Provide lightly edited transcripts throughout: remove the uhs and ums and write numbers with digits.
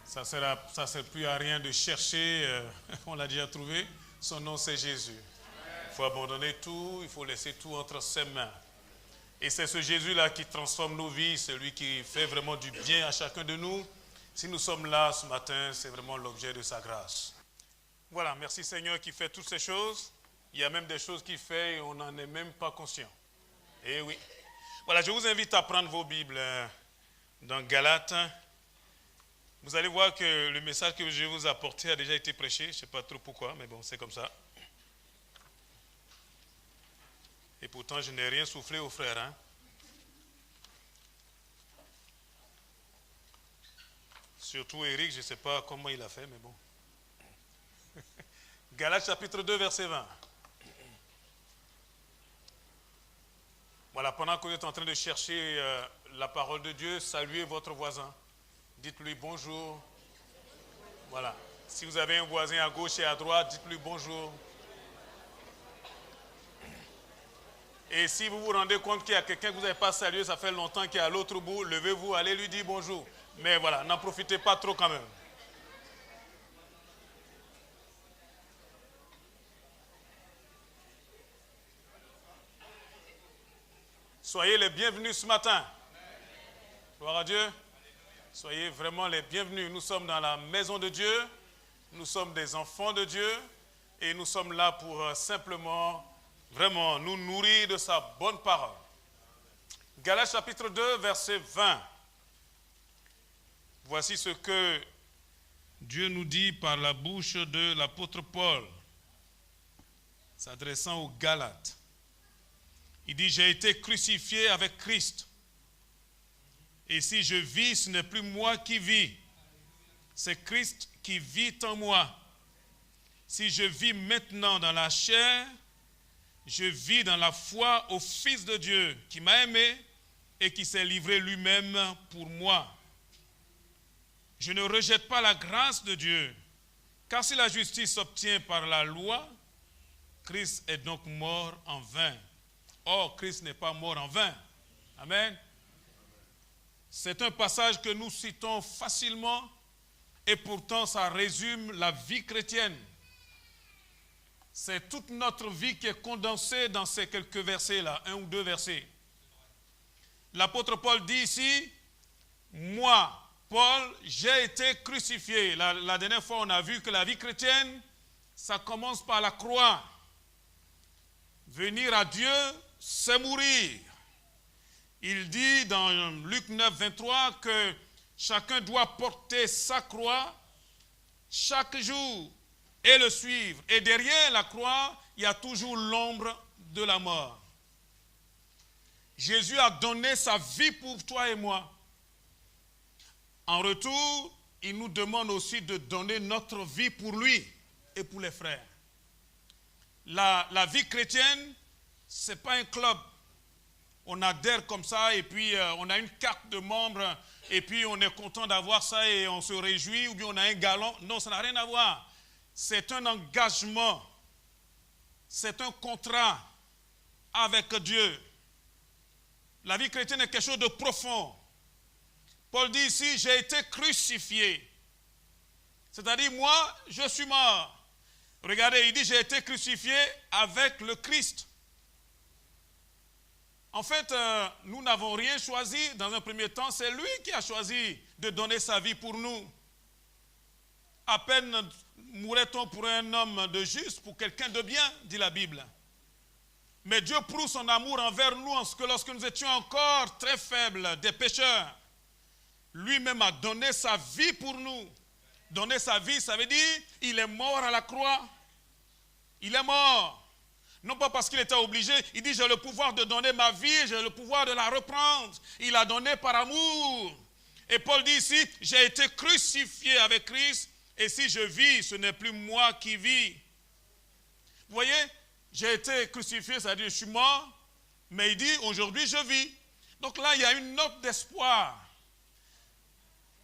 Ça ne sert plus à rien de chercher, on l'a déjà trouvé. Son nom, c'est Jésus. Il faut abandonner tout, il faut laisser tout entre ses mains. Et c'est ce Jésus-là qui transforme nos vies, c'est lui qui fait vraiment du bien à chacun de nous. Si nous sommes là ce matin, c'est vraiment l'objet de sa grâce. Voilà, merci Seigneur qui fait toutes ces choses. Il y a même des choses qu'il fait et on n'en est même pas conscient. Eh oui. Voilà, je vous invite à prendre vos Bibles dans Galates. Vous allez voir que le message que je vais vous apporter a déjà été prêché. Je ne sais pas trop pourquoi, mais bon, c'est comme ça. Et pourtant, je n'ai rien soufflé aux frères. Hein. Surtout Eric, je ne sais pas comment il a fait, mais bon. Galates chapitre 2, verset 20. Voilà, pendant que vous êtes en train de chercher la parole de Dieu, saluez votre voisin. Dites-lui bonjour. Voilà. Si vous avez un voisin à gauche et à droite, dites-lui bonjour. Et si vous vous rendez compte qu'il y a quelqu'un que vous n'avez pas salué, ça fait longtemps qu'il est à l'autre bout, levez-vous, allez lui dire bonjour. Mais voilà, n'en profitez pas trop quand même. Soyez les bienvenus ce matin. Gloire à Dieu. Soyez vraiment les bienvenus. Nous sommes dans la maison de Dieu. Nous sommes des enfants de Dieu. Et nous sommes là pour simplement, vraiment, nous nourrir de sa bonne parole. Galates chapitre 2, verset 20. Voici ce que Dieu nous dit par la bouche de l'apôtre Paul, s'adressant aux Galates. Il dit, j'ai été crucifié avec Christ. Et si je vis, ce n'est plus moi qui vis. C'est Christ qui vit en moi. Si je vis maintenant dans la chair, je vis dans la foi au Fils de Dieu qui m'a aimé et qui s'est livré lui-même pour moi. Je ne rejette pas la grâce de Dieu, car si la justice s'obtient par la loi, Christ est donc mort en vain. Or, Christ n'est pas mort en vain. Amen. C'est un passage que nous citons facilement et pourtant ça résume la vie chrétienne. C'est toute notre vie qui est condensée dans ces quelques versets-là, un ou deux versets. L'apôtre Paul dit ici, moi, Paul, j'ai été crucifié. La dernière fois, on a vu que la vie chrétienne, ça commence par la croix. Venir à Dieu, c'est mourir. Il dit dans Luc 9, 23 que chacun doit porter sa croix chaque jour et le suivre. Et derrière la croix, il y a toujours l'ombre de la mort. Jésus a donné sa vie pour toi et moi. En retour, il nous demande aussi de donner notre vie pour lui et pour les frères. La vie chrétienne, ce n'est pas un club. On adhère comme ça et puis on a une carte de membre et puis on est content d'avoir ça et on se réjouit ou bien on a un galon. Non, ça n'a rien à voir. C'est un engagement. C'est un contrat avec Dieu. La vie chrétienne est quelque chose de profond. Paul dit ici, j'ai été crucifié. C'est-à-dire, moi, je suis mort. Regardez, il dit, j'ai été crucifié avec le Christ. En fait, nous n'avons rien choisi dans un premier temps. C'est lui qui a choisi de donner sa vie pour nous. À peine mourrait-on pour un homme de juste, pour quelqu'un de bien, dit la Bible. Mais Dieu prouve son amour envers nous en ce que lorsque nous étions encore très faibles, des pécheurs, lui-même a donné sa vie pour nous. Donner sa vie, ça veut dire il est mort à la croix. Il est mort. Non pas parce qu'il était obligé, il dit j'ai le pouvoir de donner ma vie, j'ai le pouvoir de la reprendre. Il a donné par amour. Et Paul dit ici, j'ai été crucifié avec Christ et si je vis, ce n'est plus moi qui vis. Vous voyez, j'ai été crucifié, c'est-à-dire je suis mort, mais il dit aujourd'hui je vis. Donc là, il y a une note d'espoir.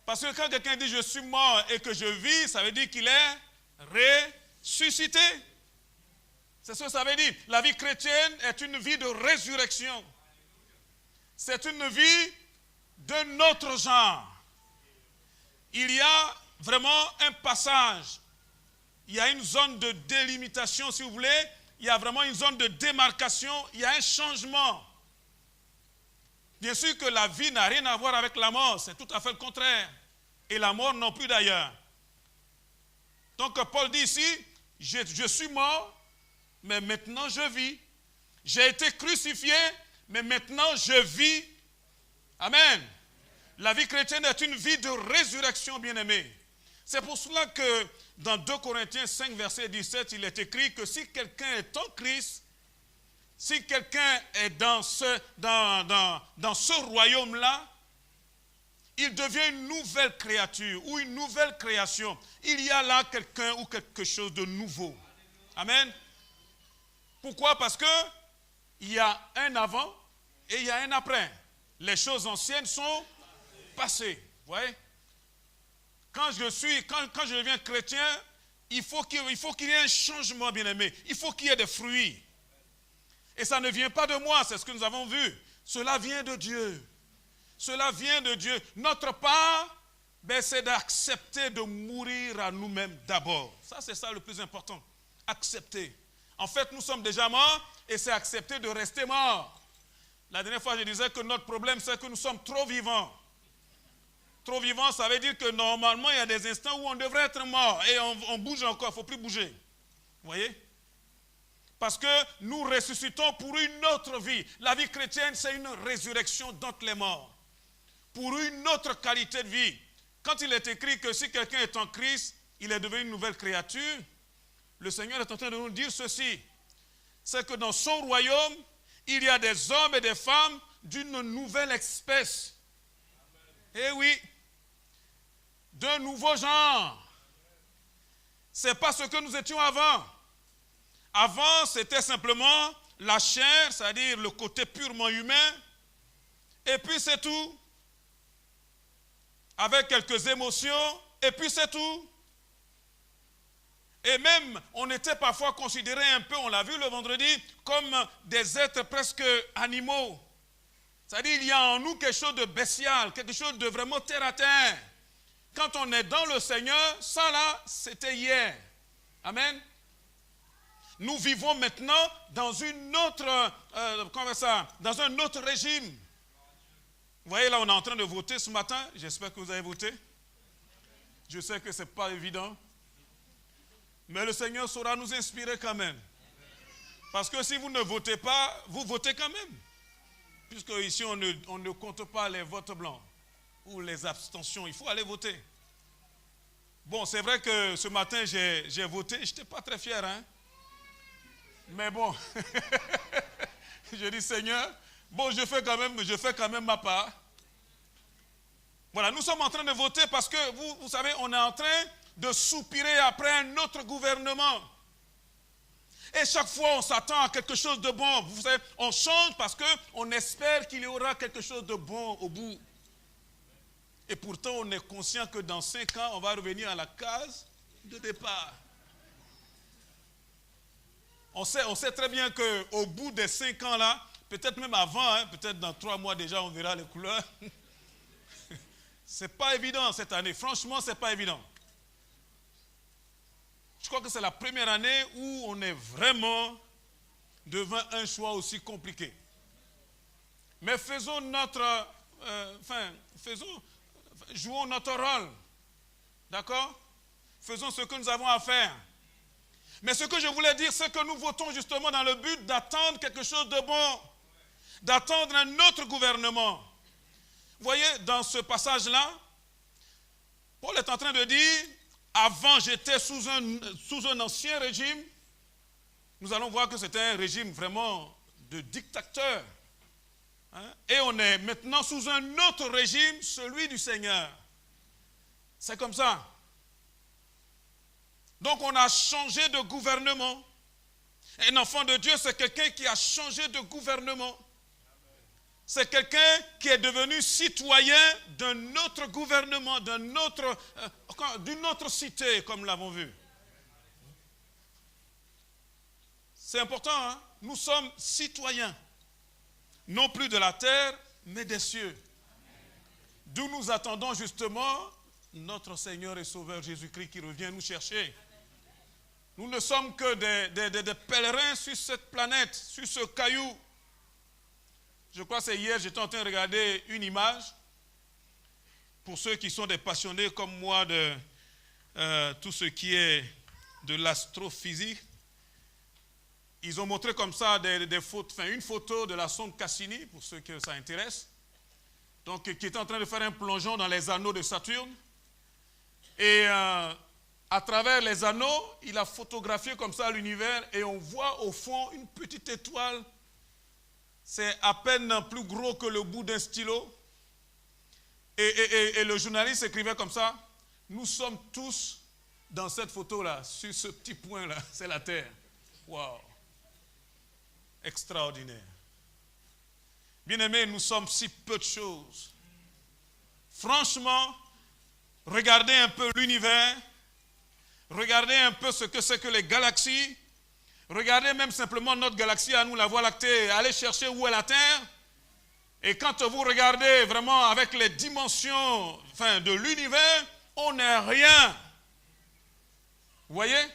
Parce que quand quelqu'un dit je suis mort et que je vis, ça veut dire qu'il est ressuscité. C'est ce que ça veut dire. La vie chrétienne est une vie de résurrection. C'est une vie d'un autre genre. Il y a vraiment un passage. Il y a une zone de délimitation, si vous voulez. Il y a vraiment une zone de démarcation. Il y a un changement. Bien sûr que la vie n'a rien à voir avec la mort. C'est tout à fait le contraire. Et la mort non plus d'ailleurs. Donc Paul dit ici, je suis mort, mais maintenant je vis. J'ai été crucifié, mais maintenant je vis. Amen. La vie chrétienne est une vie de résurrection, bien-aimée. C'est pour cela que dans 2 Corinthiens 5, verset 17, il est écrit que si quelqu'un est en Christ, si quelqu'un est dans ce royaume-là, il devient une nouvelle créature ou une nouvelle création. Il y a là quelqu'un ou quelque chose de nouveau. Amen. Pourquoi? Parce que il y a un avant et il y a un après. Les choses anciennes sont passées. Vous voyez? Quand je deviens chrétien, il faut qu'il y ait un changement, bien-aimé. Il faut qu'il y ait des fruits. Et ça ne vient pas de moi, c'est ce que nous avons vu. Cela vient de Dieu. Cela vient de Dieu. Notre part, c'est d'accepter de mourir à nous-mêmes d'abord. Ça, c'est ça le plus important. Accepter. En fait, nous sommes déjà morts et c'est accepter de rester morts. La dernière fois, je disais que notre problème, c'est que nous sommes trop vivants. Trop vivant, ça veut dire que normalement, il y a des instants où on devrait être mort et on bouge encore, il ne faut plus bouger. Vous voyez? Parce que nous ressuscitons pour une autre vie. La vie chrétienne, c'est une résurrection d'entre les morts. Pour une autre qualité de vie. Quand il est écrit que si quelqu'un est en Christ, il est devenu une nouvelle créature, le Seigneur est en train de nous dire ceci. C'est que dans son royaume, il y a des hommes et des femmes d'une nouvelle espèce. Eh oui, d'un nouveau genre. Ce n'est pas ce que nous étions avant. Avant, c'était simplement la chair, c'est-à-dire le côté purement humain. Et puis c'est tout. Avec quelques émotions, et puis c'est tout. Et même, on était parfois considérés un peu, on l'a vu le vendredi, comme des êtres presque animaux. C'est-à-dire, il y a en nous quelque chose de bestial, quelque chose de vraiment terre à terre. Quand on est dans le Seigneur, ça là, c'était hier. Amen. Nous vivons maintenant dans une autre, dans un autre régime. Vous voyez, là, on est en train de voter ce matin. J'espère que vous avez voté. Je sais que ce n'est pas évident. Mais le Seigneur saura nous inspirer quand même. Parce que si vous ne votez pas, vous votez quand même. Puisque ici, on ne compte pas les votes blancs ou les abstentions. Il faut aller voter. Bon, c'est vrai que ce matin, j'ai voté. Je n'étais pas très fier, hein. Mais bon, je dis Seigneur, bon, je fais quand même ma part. Voilà, nous sommes en train de voter parce que, vous savez, on est en train de soupirer après un autre gouvernement. Et chaque fois, on s'attend à quelque chose de bon. Vous savez, on change parce qu'on espère qu'il y aura quelque chose de bon au bout. Et pourtant, on est conscient que dans 5 ans, on va revenir à la case de départ. On sait très bien qu'au bout des 5 ans là, peut-être même avant, hein, peut-être dans 3 mois déjà, on verra les couleurs. Ce n'est pas évident cette année. Franchement, ce n'est pas évident. Je crois que c'est la première année où on est vraiment devant un choix aussi compliqué. Mais faisons jouons notre rôle. D'accord? Faisons ce que nous avons à faire. Mais ce que je voulais dire, c'est que nous votons justement dans le but d'attendre quelque chose de bon, d'attendre un autre gouvernement. Vous voyez, dans ce passage-là, Paul est en train de dire, avant j'étais sous un ancien régime, nous allons voir que c'était un régime vraiment de dictateur. Hein? Et on est maintenant sous un autre régime, celui du Seigneur. C'est comme ça. Donc on a changé de gouvernement. Un enfant de Dieu, c'est quelqu'un qui a changé de gouvernement. C'est quelqu'un qui est devenu citoyen d'un autre gouvernement, d'une autre cité, comme nous l'avons vu. C'est important, hein? Nous sommes citoyens, non plus de la terre, mais des cieux. D'où nous attendons justement notre Seigneur et Sauveur Jésus-Christ qui revient nous chercher. Nous ne sommes que des pèlerins sur cette planète, sur ce caillou. Je crois que c'est hier, j'étais en train de regarder une image. Pour ceux qui sont des passionnés comme moi de tout ce qui est de l'astrophysique, ils ont montré comme ça une photo de la sonde Cassini, pour ceux que ça intéresse, donc, qui était en train de faire un plongeon dans les anneaux de Saturne. Et à travers les anneaux, il a photographié comme ça l'univers et on voit au fond une petite étoile. C'est à peine plus gros que le bout d'un stylo. Et le journaliste écrivait comme ça, nous sommes tous dans cette photo-là, sur ce petit point-là, c'est la Terre. Waouh! Extraordinaire. Bien-aimés, nous sommes si peu de choses. Franchement, regardez un peu l'univers, regardez un peu ce que c'est que les galaxies, regardez même simplement notre galaxie à nous, la Voie lactée, allez chercher où est la Terre. Et quand vous regardez vraiment avec les dimensions de l'univers, on n'est rien. Vous voyez?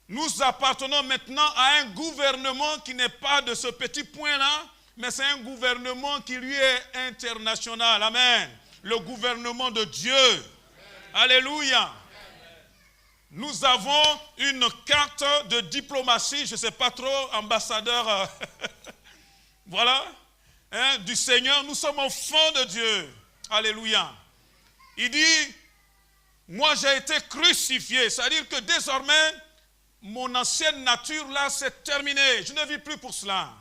Nous appartenons maintenant à un gouvernement qui n'est pas de ce petit point-là, mais c'est un gouvernement qui lui est international. Amen. Le gouvernement de Dieu. Alléluia. Nous avons une carte de diplomatie, je ne sais pas trop, ambassadeur, voilà, du Seigneur. Nous sommes enfants de Dieu. Alléluia. Il dit, moi j'ai été crucifié, c'est-à-dire que désormais, mon ancienne nature là, c'est terminé. Je ne vis plus pour cela.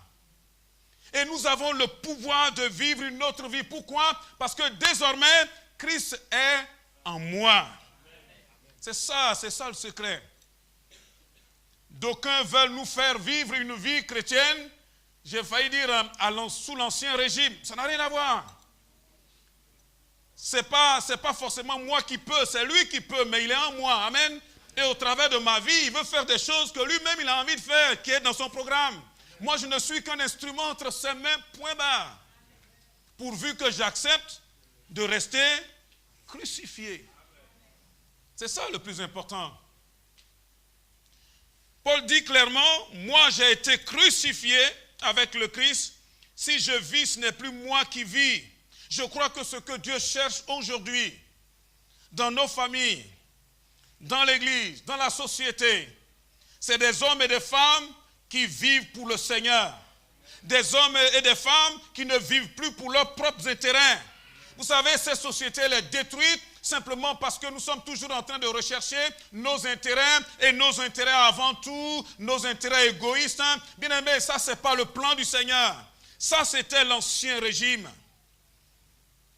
Et nous avons le pouvoir de vivre une autre vie. Pourquoi? Parce que désormais, Christ est en moi. C'est ça le secret. D'aucuns veulent nous faire vivre une vie chrétienne, j'ai failli dire sous l'ancien régime. Ça n'a rien à voir. C'est pas forcément moi qui peux, c'est lui qui peut, mais il est en moi. Amen. Et au travers de ma vie, il veut faire des choses que lui-même il a envie de faire, qui est dans son programme. Moi, je ne suis qu'un instrument entre ses mains, point barre. Pourvu que j'accepte de rester crucifié. C'est ça le plus important. Paul dit clairement, moi j'ai été crucifié avec le Christ. Si je vis, ce n'est plus moi qui vis. Je crois que ce que Dieu cherche aujourd'hui, dans nos familles, dans l'église, dans la société, c'est des hommes et des femmes qui vivent pour le Seigneur. Des hommes et des femmes qui ne vivent plus pour leurs propres intérêts. Vous savez, cette société, elle est détruite simplement parce que nous sommes toujours en train de rechercher nos intérêts et nos intérêts avant tout, nos intérêts égoïstes. Bien aimé, ça, ce n'est pas le plan du Seigneur. Ça, c'était l'ancien régime.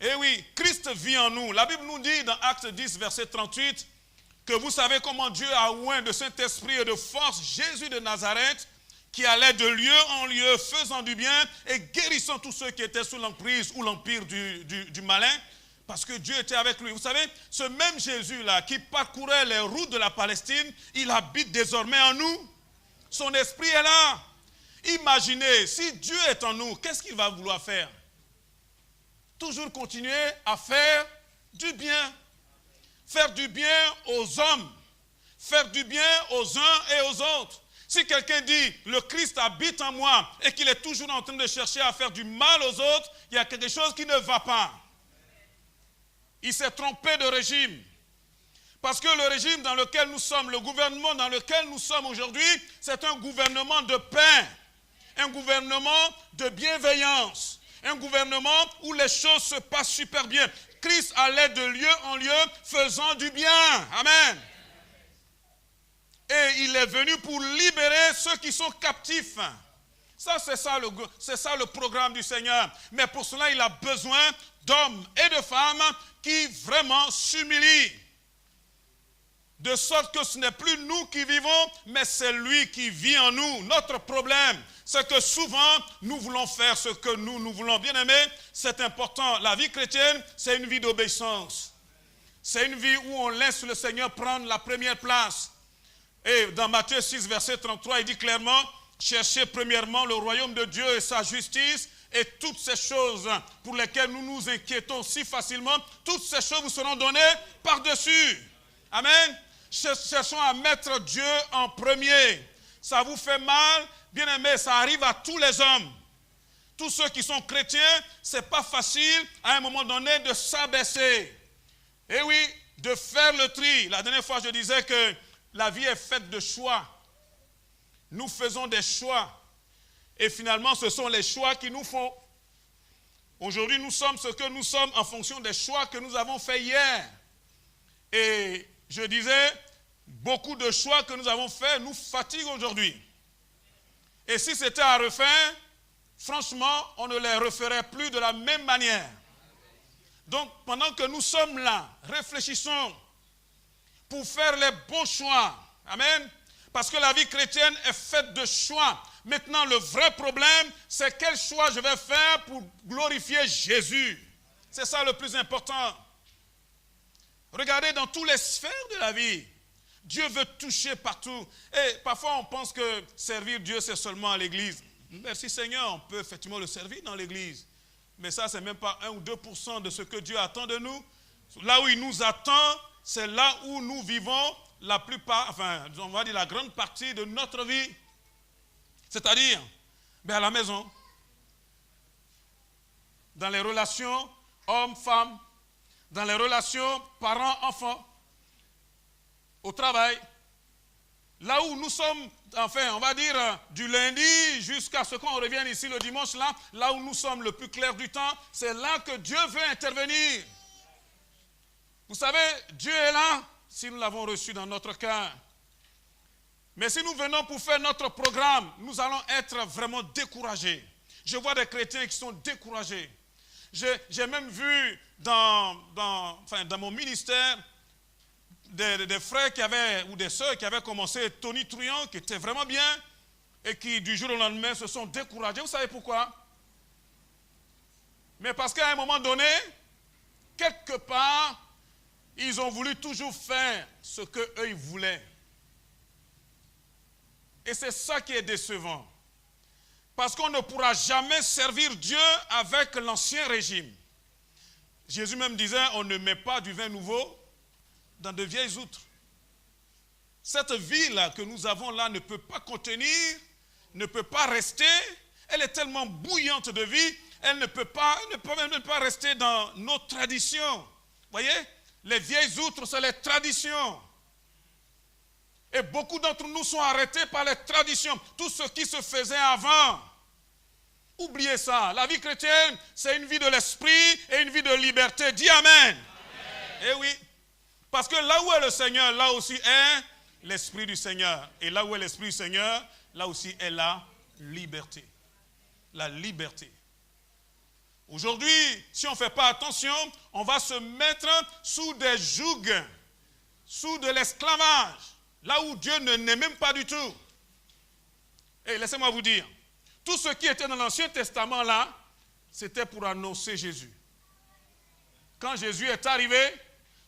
Et oui, Christ vit en nous. La Bible nous dit dans Actes 10, verset 38, que vous savez comment Dieu a oint de Saint-Esprit et de force Jésus de Nazareth, qui allait de lieu en lieu, faisant du bien et guérissant tous ceux qui étaient sous l'emprise ou l'empire du malin, parce que Dieu était avec lui. Vous savez, ce même Jésus-là qui parcourait les routes de la Palestine, il habite désormais en nous. Son esprit est là. Imaginez, si Dieu est en nous, qu'est-ce qu'il va vouloir faire? Toujours continuer à faire du bien. Faire du bien aux hommes. Faire du bien aux uns et aux autres. Si quelqu'un dit, le Christ habite en moi et qu'il est toujours en train de chercher à faire du mal aux autres, il y a quelque chose qui ne va pas. Il s'est trompé de régime. Parce que le régime dans lequel nous sommes, le gouvernement dans lequel nous sommes aujourd'hui, c'est un gouvernement de paix, un gouvernement de bienveillance, un gouvernement où les choses se passent super bien. Christ allait de lieu en lieu faisant du bien. Amen. Et il est venu pour libérer ceux qui sont captifs. Ça, c'est ça le programme du Seigneur. Mais pour cela, il a besoin d'hommes et de femmes qui vraiment s'humilient. De sorte que ce n'est plus nous qui vivons, mais c'est lui qui vit en nous. Notre problème, c'est que souvent, nous voulons faire ce que nous voulons. Bien aimé, c'est important. La vie chrétienne, c'est une vie d'obéissance. C'est une vie où on laisse le Seigneur prendre la première place. Et dans Matthieu 6, verset 33, il dit clairement, cherchez premièrement le royaume de Dieu et sa justice, Et toutes ces choses pour lesquelles nous nous inquiétons si facilement, toutes ces choses vous seront données par-dessus. Amen. Cherchons à mettre Dieu en premier. Ça vous fait mal, bien aimé, ça arrive à tous les hommes. Tous ceux qui sont chrétiens, ce n'est pas facile à un moment donné de s'abaisser. Et oui, de faire le tri. La dernière fois, je disais que la vie est faite de choix. Nous faisons des choix. Et finalement, ce sont les choix qui nous font. Aujourd'hui, nous sommes ce que nous sommes en fonction des choix que nous avons faits hier. Et je disais, beaucoup de choix que nous avons faits nous fatiguent aujourd'hui. Et si c'était à refaire, franchement, on ne les referait plus de la même manière. Donc, pendant que nous sommes là, réfléchissons pour faire les bons choix. Amen. Parce que la vie chrétienne est faite de choix. Maintenant, le vrai problème, c'est quel choix je vais faire pour glorifier Jésus. C'est ça le plus important. Regardez dans toutes les sphères de la vie. Dieu veut toucher partout. Et parfois, on pense que servir Dieu, c'est seulement à l'église. Merci Seigneur, on peut effectivement le servir dans l'église. Mais ça, c'est même pas 1 ou 2% de ce que Dieu attend de nous. Là où il nous attend, c'est là où nous vivons la plupart, enfin, on va dire la grande partie de notre vie. C'est-à-dire, à la maison, dans les relations hommes-femmes, dans les relations parents-enfants, au travail, là où nous sommes, enfin, on va dire, du lundi jusqu'à ce qu'on revienne ici le dimanche, là où nous sommes le plus clair du temps, c'est là que Dieu veut intervenir. Vous savez, Dieu est là si nous l'avons reçu dans notre cœur. Mais si nous venons pour faire notre programme, nous allons être vraiment découragés. Je vois des chrétiens qui sont découragés. J'ai même vu dans mon ministère des frères qui avaient, ou des sœurs qui avaient commencé Tony Trouillon, qui était vraiment bien, et qui du jour au lendemain se sont découragés. Vous savez pourquoi? Mais parce qu'à un moment donné, quelque part, ils ont voulu toujours faire ce qu'eux ils voulaient. Et c'est ça qui est décevant. Parce qu'on ne pourra jamais servir Dieu avec l'ancien régime. Jésus même disait, on ne met pas du vin nouveau dans de vieilles outres. Cette vie-là que nous avons là ne peut pas contenir, ne peut pas rester. Elle est tellement bouillante de vie, elle ne peut même pas rester dans nos traditions. Vous voyez? Les vieilles outres, c'est les traditions. Et beaucoup d'entre nous sont arrêtés par les traditions. Tout ce qui se faisait avant. Oubliez ça. La vie chrétienne, c'est une vie de l'esprit et une vie de liberté. Dis Amen. Amen. Eh oui. Parce que là où est le Seigneur, là aussi est l'esprit du Seigneur. Et là où est l'esprit du Seigneur, là aussi est la liberté. La liberté. Aujourd'hui, si on ne fait pas attention, on va se mettre sous des jougs, sous de l'esclavage, là où Dieu ne n'est même pas du tout. Et laissez-moi vous dire, tout ce qui était dans l'Ancien Testament là, c'était pour annoncer Jésus. Quand Jésus est arrivé,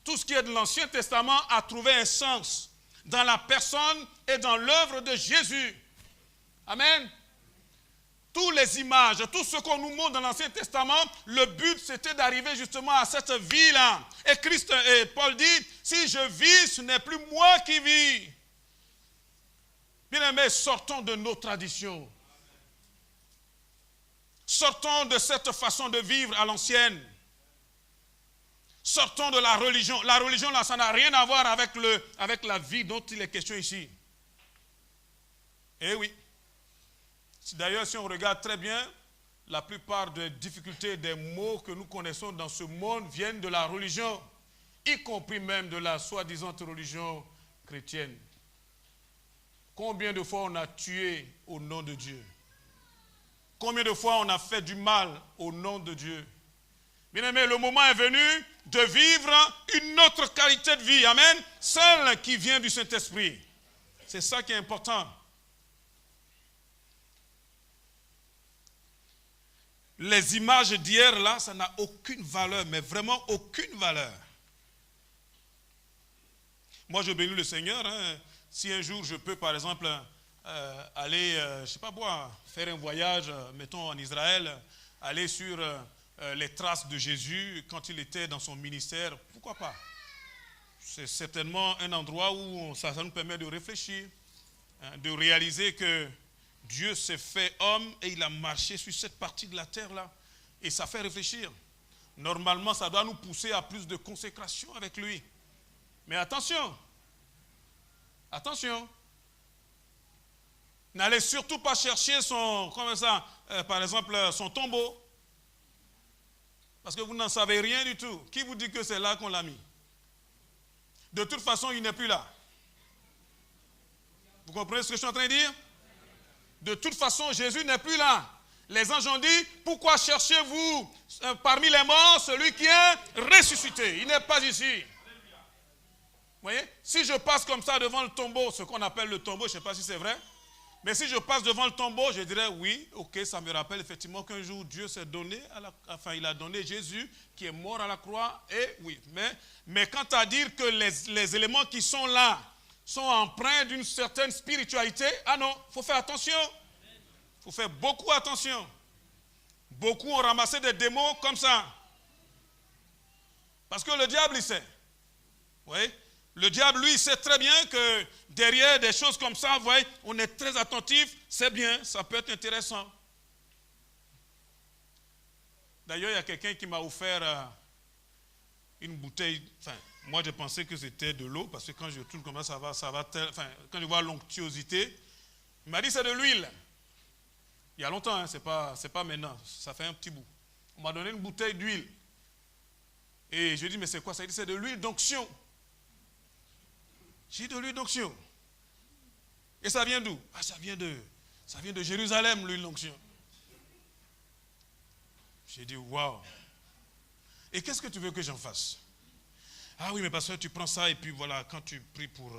tout ce qui est de l'Ancien Testament a trouvé un sens dans la personne et dans l'œuvre de Jésus. Amen. Toutes les images, tout ce qu'on nous montre dans l'Ancien Testament, le but c'était d'arriver justement à cette vie-là. Et Paul dit, si je vis, ce n'est plus moi qui vis. Bien-aimés, sortons de nos traditions. Sortons de cette façon de vivre à l'ancienne. Sortons de la religion. La religion, là, ça n'a rien à voir avec la vie dont il est question ici. Eh oui. D'ailleurs, si on regarde très bien, la plupart des difficultés, des maux que nous connaissons dans ce monde viennent de la religion, y compris même de la soi-disant religion chrétienne. Combien de fois on a tué au nom de Dieu? Combien de fois on a fait du mal au nom de Dieu? Bien-aimé, le moment est venu de vivre une autre qualité de vie. Amen. Celle qui vient du Saint-Esprit. C'est ça qui est important. Les images d'hier, là, ça n'a aucune valeur, mais vraiment aucune valeur. Moi, je bénis le Seigneur. Hein. Si un jour je peux, par exemple, aller, je ne sais pas moi, faire un voyage, mettons en Israël, aller sur les traces de Jésus quand il était dans son ministère, pourquoi pas? C'est certainement un endroit où ça nous permet de réfléchir, hein, de réaliser que Dieu s'est fait homme et il a marché sur cette partie de la terre-là. Et ça fait réfléchir. Normalement, ça doit nous pousser à plus de consécration avec lui. Mais attention, attention. N'allez surtout pas chercher son, comme ça, par exemple, son tombeau. Parce que vous n'en savez rien du tout. Qui vous dit que c'est là qu'on l'a mis? De toute façon, il n'est plus là. Vous comprenez ce que je suis en train de dire? De toute façon, Jésus n'est plus là. Les anges ont dit, pourquoi cherchez-vous parmi les morts celui qui est ressuscité? Il n'est pas ici. Vous voyez? Si je passe comme ça devant le tombeau, ce qu'on appelle le tombeau, je ne sais pas si c'est vrai, mais si je passe devant le tombeau, je dirais oui, ok, ça me rappelle effectivement qu'un jour Dieu s'est donné, il a donné Jésus qui est mort à la croix, et oui. Mais quant à dire que les éléments qui sont là sont empreints d'une certaine spiritualité, ah non, il faut faire attention. Il faut faire beaucoup attention. Beaucoup ont ramassé des démons comme ça. Parce que le diable, il sait. Vous voyez? Le diable, lui, il sait très bien que derrière des choses comme ça, vous voyez, on est très attentif, c'est bien, ça peut être intéressant. D'ailleurs, il y a quelqu'un qui m'a offert une bouteille, enfin, moi je pensais que c'était de l'eau, parce que quand je tourne comme ça va, quand je vois l'onctuosité, il m'a dit c'est de l'huile. Il y a longtemps, hein, c'est pas maintenant, ça fait un petit bout. On m'a donné une bouteille d'huile. Et je lui ai dit, mais c'est quoi ça? Il dit, c'est de l'huile d'onction. J'ai dit, de l'huile d'onction. Et ça vient d'où? Ah, ça vient de Jérusalem, l'huile d'onction. J'ai dit, waouh. Et qu'est-ce que tu veux que j'en fasse? Ah oui, mais parce que tu prends ça et puis voilà, quand tu pries pour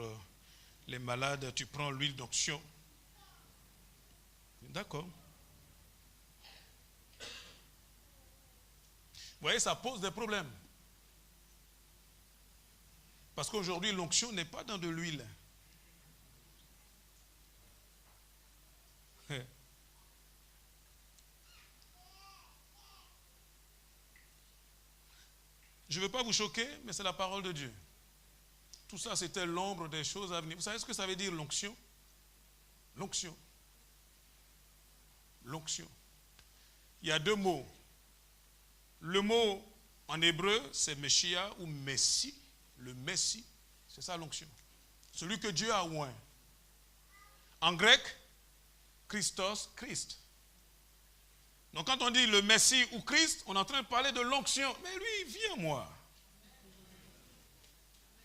les malades, tu prends l'huile d'onction. D'accord. Vous voyez, ça pose des problèmes. Parce qu'aujourd'hui, l'onction n'est pas dans de l'huile. Je ne veux pas vous choquer, mais c'est la parole de Dieu. Tout ça, c'était l'ombre des choses à venir. Vous savez ce que ça veut dire, l'onction? L'onction. L'onction. Il y a deux mots. Le mot en hébreu, c'est Messia ou Messie. Le Messie, c'est ça l'onction. Celui que Dieu a oint. En grec, Christos, Christ. Donc quand on dit le Messie ou Christ, on est en train de parler de l'onction. Mais lui, il vit en moi.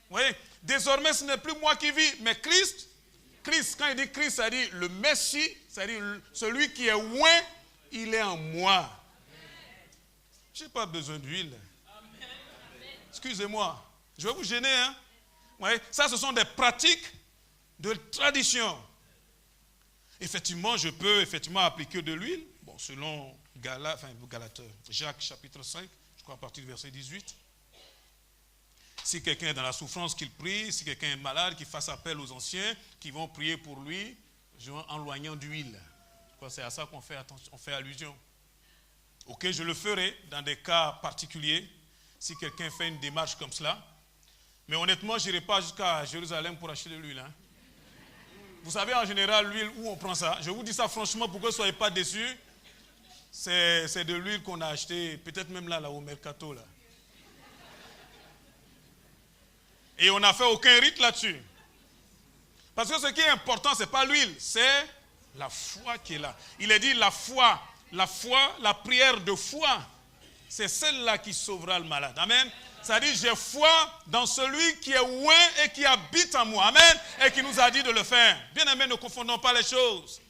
Vous voyez, désormais ce n'est plus moi qui vis, mais Christ, quand il dit Christ, ça dit le Messie, ça dit celui qui est oint, il est en moi. Je n'ai pas besoin d'huile. Excusez-moi, je vais vous gêner. Hein? Vous voyez, ça, ce sont des pratiques de tradition. Effectivement, je peux appliquer de l'huile. Bon, selon Jacques chapitre 5, je crois à partir du verset 18. Si quelqu'un est dans la souffrance, qu'il prie. Si quelqu'un est malade, qu'il fasse appel aux anciens qui vont prier pour lui en loignant d'huile. C'est à ça qu'on fait allusion. Ok, je le ferai dans des cas particuliers, si quelqu'un fait une démarche comme cela. Mais honnêtement, je n'irai pas jusqu'à Jérusalem pour acheter de l'huile. Hein. Vous savez, en général, l'huile, où on prend ça? Je vous dis ça franchement pour que vous ne soyez pas déçus. C'est de l'huile qu'on a acheté, peut-être même là au Mercato. Là. Et on n'a fait aucun rite là-dessus. Parce que ce qui est important, ce n'est pas l'huile, c'est la foi qui est là. Il est dit la foi, la prière de foi, c'est celle-là qui sauvera le malade. Amen. Ça dit, j'ai foi dans celui qui est oint et qui habite en moi. Amen. Et qui nous a dit de le faire. Bien aimé, ne confondons pas les choses.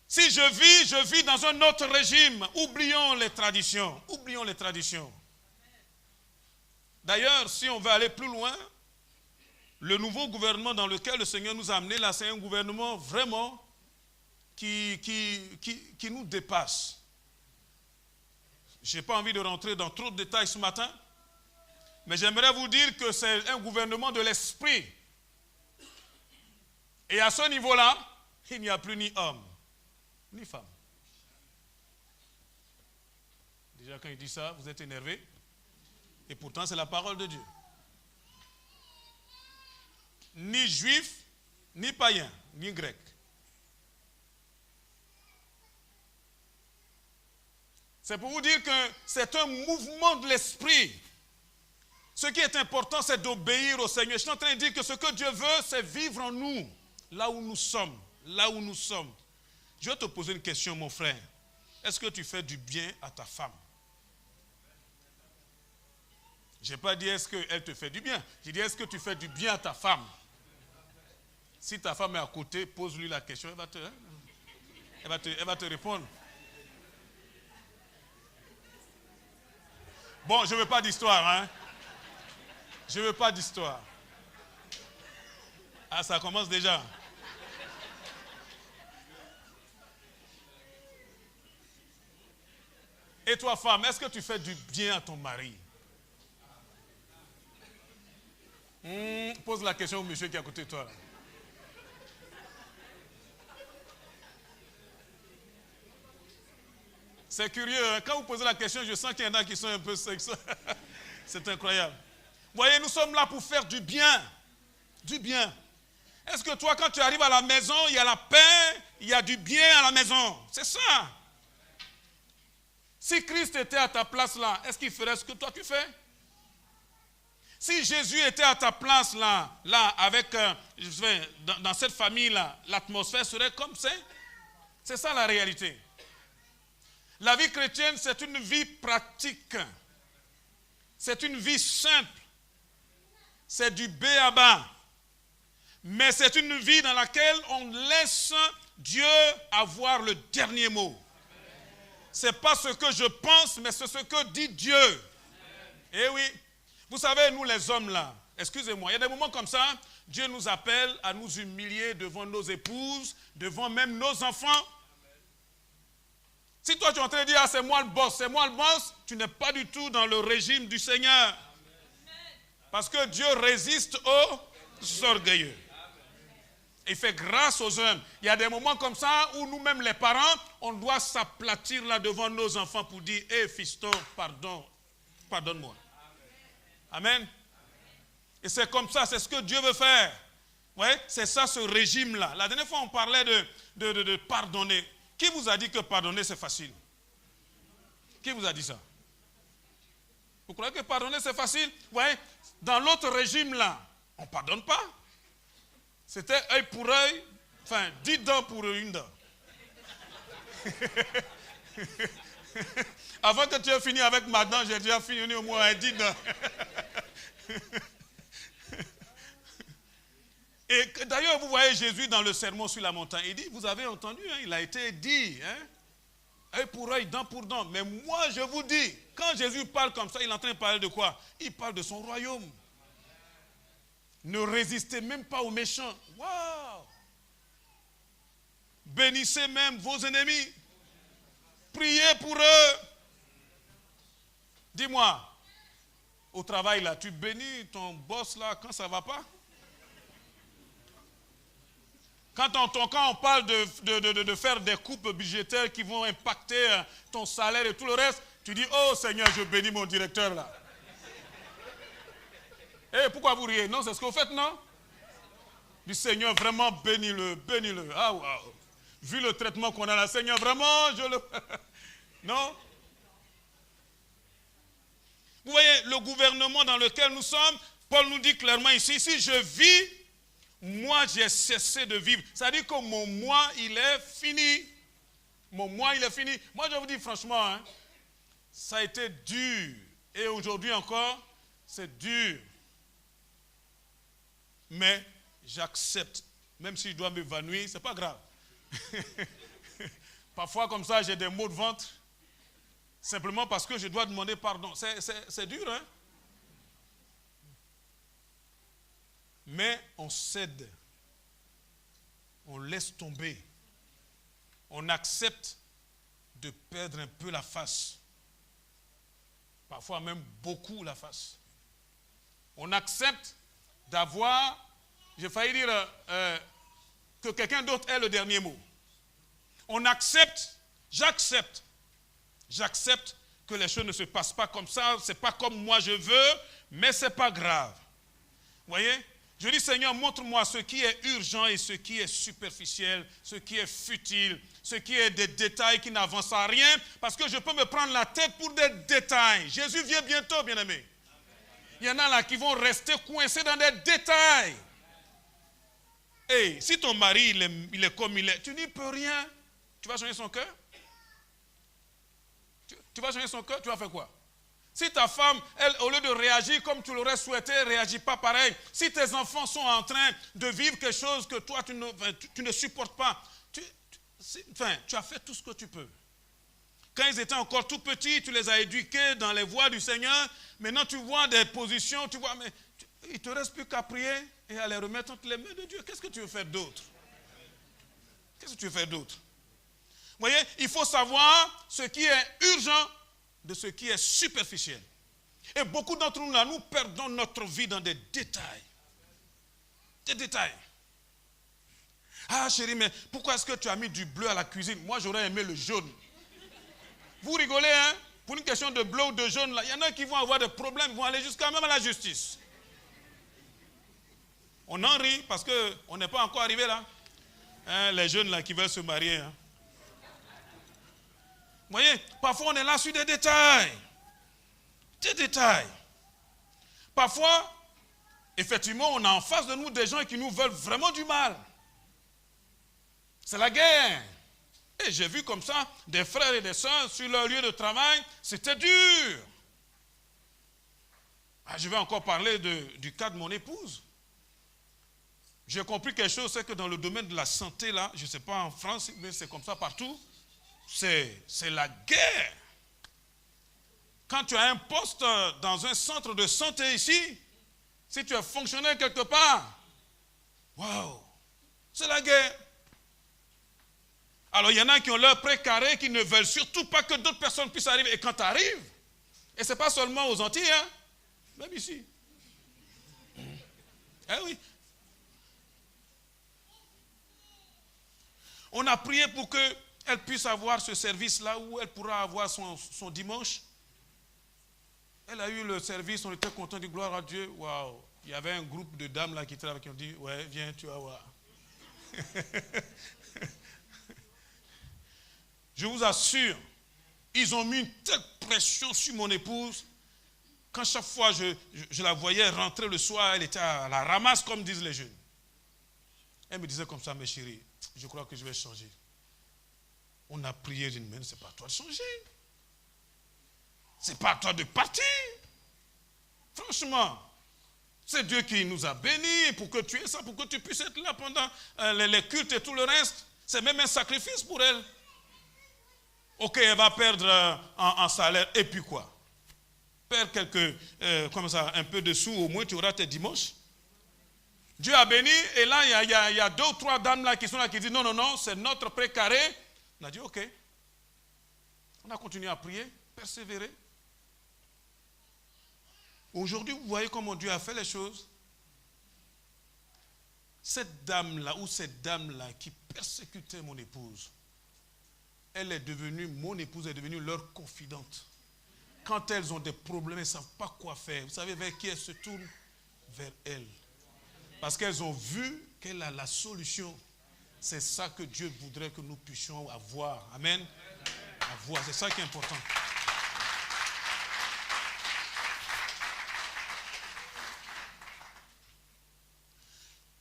Si je vis dans un autre régime. Oublions les traditions. Oublions les traditions. D'ailleurs, si on veut aller plus loin, le nouveau gouvernement dans lequel le Seigneur nous a amenés, là, c'est un gouvernement vraiment qui nous dépasse. Je n'ai pas envie de rentrer dans trop de détails ce matin, mais j'aimerais vous dire que c'est un gouvernement de l'esprit. Et à ce niveau-là, il n'y a plus ni homme, ni femme. Déjà, quand il dit ça, vous êtes énervé. Et pourtant, c'est la parole de Dieu. Ni juif, ni païen, ni grec. C'est pour vous dire que c'est un mouvement de l'esprit. Ce qui est important, c'est d'obéir au Seigneur. Je suis en train de dire que ce que Dieu veut, c'est vivre en nous, là où nous sommes. Là où nous sommes. Je vais te poser une question, mon frère. Est-ce que tu fais du bien à ta femme? Je n'ai pas dit est-ce qu'elle te fait du bien. J'ai dit est-ce que tu fais du bien à ta femme? Si ta femme est à côté, pose-lui la question, elle va te répondre. Bon, je ne veux pas d'histoire, hein. Je ne veux pas d'histoire. Ah, ça commence déjà. Et toi, femme, est-ce que tu fais du bien à ton mari? Pose la question au monsieur qui est à côté de toi. Là. C'est curieux, hein? Quand vous posez la question, je sens qu'il y en a qui sont un peu sexuels. C'est incroyable. Vous voyez, nous sommes là pour faire du bien. Du bien. Est-ce que toi, quand tu arrives à la maison, il y a la paix, il y a du bien à la maison? C'est ça. Si Christ était à ta place là, est-ce qu'il ferait ce que toi tu fais? Si Jésus était à ta place là avec, dans cette famille-là, l'atmosphère serait comme c'est. C'est ça la réalité. La vie chrétienne, c'est une vie pratique. C'est une vie simple. C'est du b.a.-ba. Mais c'est une vie dans laquelle on laisse Dieu avoir le dernier mot. Ce n'est pas ce que je pense, mais c'est ce que dit Dieu. Eh oui. Vous savez, nous les hommes là, excusez-moi, il y a des moments comme ça, Dieu nous appelle à nous humilier devant nos épouses, devant même nos enfants. Si toi tu es en train de dire, ah, c'est moi le boss, tu n'es pas du tout dans le régime du Seigneur. Parce que Dieu résiste aux orgueilleux. Il fait grâce aux hommes. Il y a des moments comme ça où nous-mêmes les parents, on doit s'aplatir là devant nos enfants pour dire, hé fiston, pardonne-moi. Amen. Et c'est comme ça, c'est ce que Dieu veut faire. Ouais, c'est ça ce régime-là. La dernière fois, on parlait de pardonner. Qui vous a dit que pardonner, c'est facile? Qui vous a dit ça? Vous croyez que pardonner, c'est facile? Ouais, dans l'autre régime-là, on ne pardonne pas. C'était œil pour œil, 10 dents pour une dent. Avant que tu aies fini avec ma dent, j'ai déjà fini au moins 10 dents. Et d'ailleurs, vous voyez Jésus dans le sermon sur la montagne. Il dit, vous avez entendu, hein, il a été dit, hein, œil pour œil, dent pour dent. Mais moi, je vous dis, quand Jésus parle comme ça, il est en train de parler de quoi? Il parle de son royaume. Ne résistez même pas aux méchants. Waouh! Bénissez même vos ennemis. Priez pour eux. Dis-moi, au travail là, tu bénis ton boss là quand ça ne va pas? Quand on parle de faire des coupes budgétaires qui vont impacter ton salaire et tout le reste, tu dis, oh Seigneur, je bénis mon directeur là. Eh, pourquoi vous riez? Non, c'est ce que vous faites, non? Du Seigneur, vraiment, bénis-le, bénis-le. Ah, waouh. Vu le traitement qu'on a là, Seigneur, vraiment, je le... Non? Vous voyez, le gouvernement dans lequel nous sommes, Paul nous dit clairement ici, si je vis, moi, j'ai cessé de vivre. C'est-à-dire que mon moi, il est fini. Mon moi, il est fini. Moi, je vous dis franchement, hein, ça a été dur. Et aujourd'hui encore, c'est dur. Mais j'accepte. Même si je dois m'évanouir, ce n'est pas grave. Parfois, comme ça, j'ai des maux de ventre. Simplement parce que je dois demander pardon. C'est dur, hein? Mais on cède. On laisse tomber. On accepte de perdre un peu la face. Parfois même beaucoup la face. On accepte d'avoir, j'ai failli dire, que quelqu'un d'autre ait le dernier mot. On accepte, j'accepte que les choses ne se passent pas comme ça, ce n'est pas comme moi je veux, mais ce n'est pas grave. Vous voyez? Je dis, Seigneur, montre-moi ce qui est urgent et ce qui est superficiel, ce qui est futile, ce qui est des détails qui n'avancent à rien, parce que je peux me prendre la tête pour des détails. Jésus vient bientôt, bien-aimé. Il y en a là qui vont rester coincés dans des détails. Et si ton mari, il est comme il est, tu n'y peux rien. Tu vas changer son cœur? Tu vas changer son cœur, tu vas faire quoi? Si ta femme, elle, au lieu de réagir comme tu l'aurais souhaité, ne réagit pas pareil. Si tes enfants sont en train de vivre quelque chose que toi, tu ne supportes pas, tu as fait tout ce que tu peux. Quand ils étaient encore tout petits, tu les as éduqués dans les voies du Seigneur. Maintenant, tu vois des positions, tu vois, mais il ne te reste plus qu'à prier et à les remettre entre les mains de Dieu. Qu'est-ce que tu veux faire d'autre? Qu'est-ce que tu veux faire d'autre? Vous voyez, il faut savoir ce qui est urgent de ce qui est superficiel. Et beaucoup d'entre nous, là, nous perdons notre vie dans des détails. Des détails. Ah chérie, mais pourquoi est-ce que tu as mis du bleu à la cuisine? Moi, j'aurais aimé le jaune. Vous rigolez, hein? Pour une question de bleu ou de jaune, là, il y en a qui vont avoir des problèmes, ils vont aller jusqu'à même à la justice. On en rit parce qu'on n'est pas encore arrivé là. Hein, les jeunes là qui veulent se marier. Hein. Vous voyez, parfois on est là sur des détails. Des détails. Parfois, effectivement, on a en face de nous des gens qui nous veulent vraiment du mal. C'est la guerre. Et j'ai vu comme ça des frères et des sœurs sur leur lieu de travail, c'était dur. Ah, je vais encore parler du cas de mon épouse. J'ai compris quelque chose, c'est que dans le domaine de la santé, là, je ne sais pas en France, mais c'est comme ça partout, c'est la guerre. Quand tu as un poste dans un centre de santé ici, si tu es fonctionnaire quelque part, waouh, c'est la guerre. Alors il y en a qui ont leur précaré, qui ne veulent surtout pas que d'autres personnes puissent arriver. Et quand tu arrives, et ce n'est pas seulement aux Antilles, hein, même ici. Eh oui. On a prié pour qu'elle puisse avoir ce service-là où elle pourra avoir son dimanche. Elle a eu le service, on était content, du gloire à Dieu. Waouh! Il y avait un groupe de dames là qui étaient là, qui ont dit, ouais, viens, tu vas voir. Je vous assure, ils ont mis une telle pression sur mon épouse, qu'à chaque fois je la voyais rentrer le soir, elle était à la ramasse, comme disent les jeunes. Elle me disait comme ça, mes chéris, je crois que je vais changer. On a prié d'une main, c'est pas à toi de changer. C'est pas à toi de partir. Franchement, c'est Dieu qui nous a bénis pour que tu aies ça, pour que tu puisses être là pendant les cultes et tout le reste. C'est même un sacrifice pour elle. Ok, elle va perdre en salaire, et puis quoi? Perdre comme ça, un peu de sous, au moins tu auras tes dimanches. Dieu a béni, et là, il y a 2 ou 3 dames là qui sont là, qui disent, non, c'est notre précaré. On a dit, ok. On a continué à prier, persévérer. Aujourd'hui, vous voyez comment Dieu a fait les choses. Cette dame-là, ou cette dame-là qui persécutait mon épouse, elle est devenue, mon épouse est devenue leur confidente. Quand elles ont des problèmes, elles ne savent pas quoi faire. Vous savez vers qui elles se tournent? Vers elle. Parce qu'elles ont vu qu'elle a la solution. C'est ça que Dieu voudrait que nous puissions avoir. Amen. Avoir, c'est ça qui est important.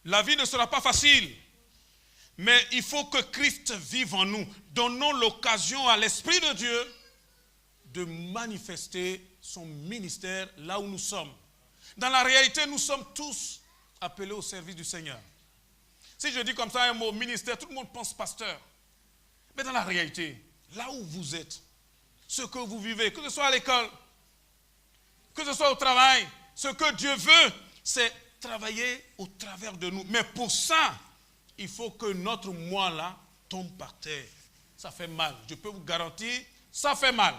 La vie ne sera pas facile. Mais il faut que Christ vive en nous. Donnons l'occasion à l'Esprit de Dieu de manifester son ministère là où nous sommes. Dans la réalité, nous sommes tous appelés au service du Seigneur. Si je dis comme ça un mot ministère, tout le monde pense pasteur. Mais dans la réalité, là où vous êtes, ce que vous vivez, que ce soit à l'école, que ce soit au travail, ce que Dieu veut, c'est travailler au travers de nous. Mais pour ça, il faut que notre moi là tombe par terre. Ça fait mal. Je peux vous garantir, ça fait mal.